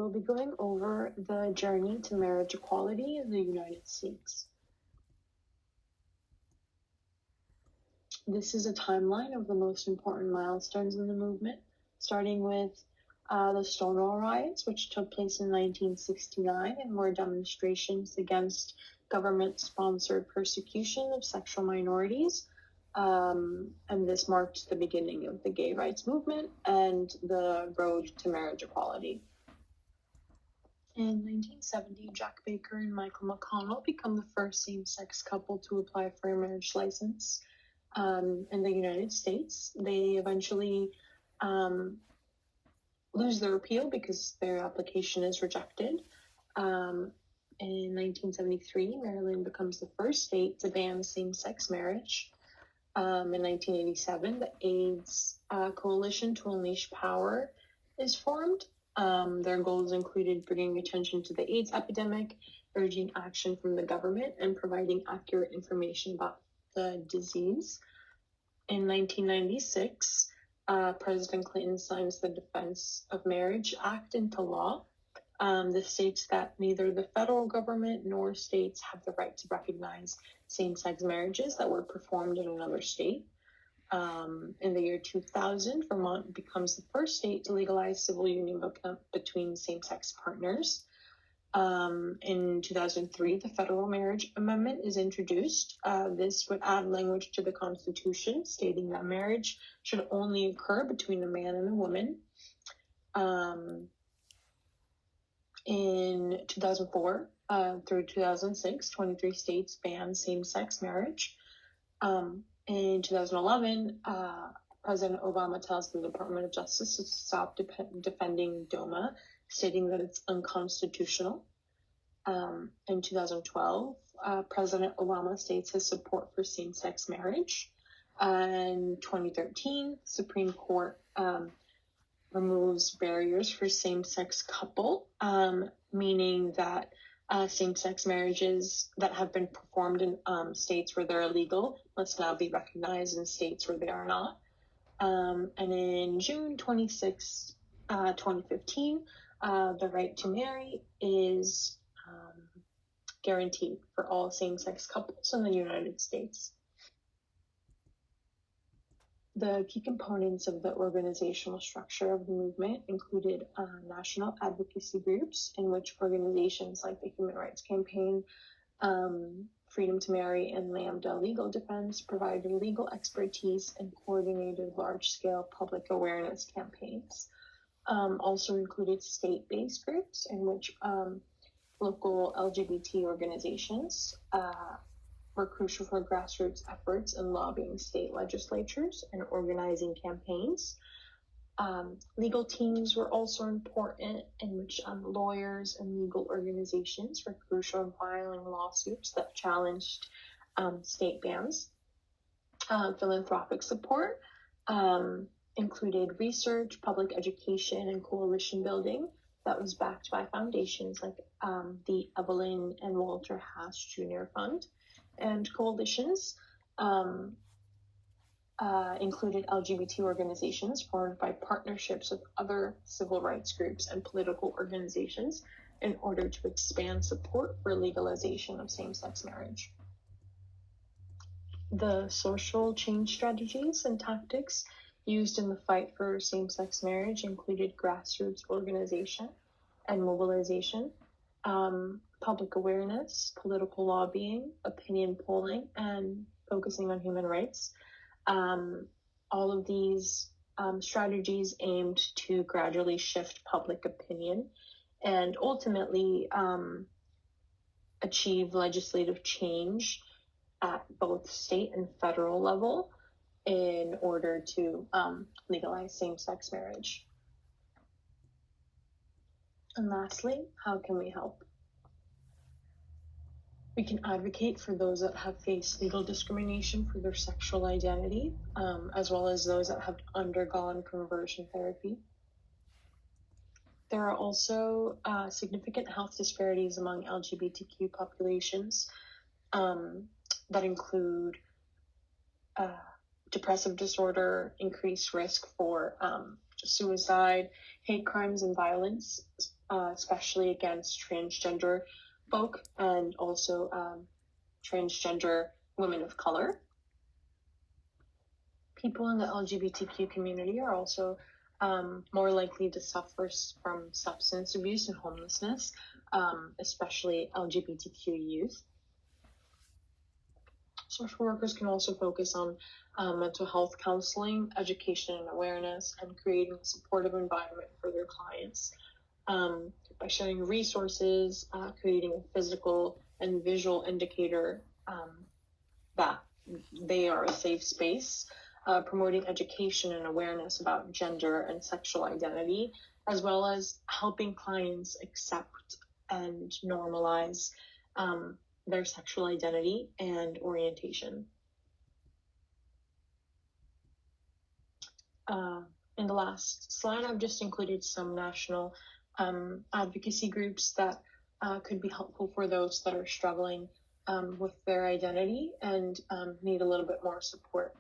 we'll be going over the journey to marriage equality in the United States. This is a timeline of the most important milestones in the movement, starting with the Stonewall Riots, which took place in 1969 and were demonstrations against government-sponsored persecution of sexual minorities. And this marked the beginning of the gay rights movement and the road to marriage equality. In 1970, Jack Baker and Michael McConnell become the first same-sex couple to apply for a marriage license in the United States. They eventually lose their appeal because their application is rejected. In 1973, Maryland becomes the first state to ban same-sex marriage. In 1987, the AIDS Coalition to Unleash Power is formed. Their goals included bringing attention to the AIDS epidemic, urging action from the government, and providing accurate information about the disease. In 1996, President Clinton signs the Defense of Marriage Act into law. This states that neither the federal government nor states have the right to recognize same-sex marriages that were performed in another state. In the year 2000, Vermont becomes the first state to legalize civil union between same-sex partners. In 2003, the Federal Marriage Amendment is introduced. This would add language to the Constitution stating that marriage should only occur between a man and a woman. In 2004 through 2006, 23 states banned same-sex marriage. In 2011, President Obama tells the Department of Justice to stop defending DOMA, stating that it's unconstitutional. In 2012, President Obama states his support for same-sex marriage. In 2013, Supreme Court removes barriers for same-sex couple, meaning that same-sex marriages that have been performed in states where they're illegal must now be recognized in states where they are not. And in June 26, 2015, the right to marry is guaranteed for all same-sex couples in the United States. The key components of the organizational structure of the movement included national advocacy groups, in which organizations like the Human Rights Campaign, Freedom to Marry, and Lambda Legal Defense provided legal expertise and coordinated large-scale public awareness campaigns. Also included state-based groups, in which local LGBT organizations were crucial for grassroots efforts in lobbying state legislatures and organizing campaigns. Legal teams were also important, in which lawyers and legal organizations were crucial in filing lawsuits that challenged state bans. Philanthropic support included research, public education, and coalition building that was backed by foundations like the Evelyn and Walter Haas Jr. Fund. And coalitions included LGBT organizations formed by partnerships with other civil rights groups and political organizations in order to expand support for legalization of same-sex marriage. The social change strategies and tactics used in the fight for same-sex marriage included grassroots organization and mobilization, public awareness, political lobbying, opinion polling, and focusing on human rights. All of these strategies aimed to gradually shift public opinion and ultimately achieve legislative change at both state and federal level in order to legalize same-sex marriage. And lastly, how can we help? We can advocate for those that have faced legal discrimination for their sexual identity, as well as those that have undergone conversion therapy. There are also significant health disparities among LGBTQ populations that include depressive disorder, increased risk for suicide, hate crimes, and violence, especially against transgender folk and also transgender women of color. People in the LGBTQ community are also more likely to suffer from substance abuse and homelessness, especially LGBTQ youth. Social workers can also focus on mental health counseling, education and awareness, and creating a supportive environment for their clients by sharing resources, creating a physical and visual indicator that they are a safe space, promoting education and awareness about gender and sexual identity, as well as helping clients accept and normalize their sexual identity and orientation. In the last slide, I've just included some national advocacy groups that could be helpful for those that are struggling with their identity and need a little bit more support.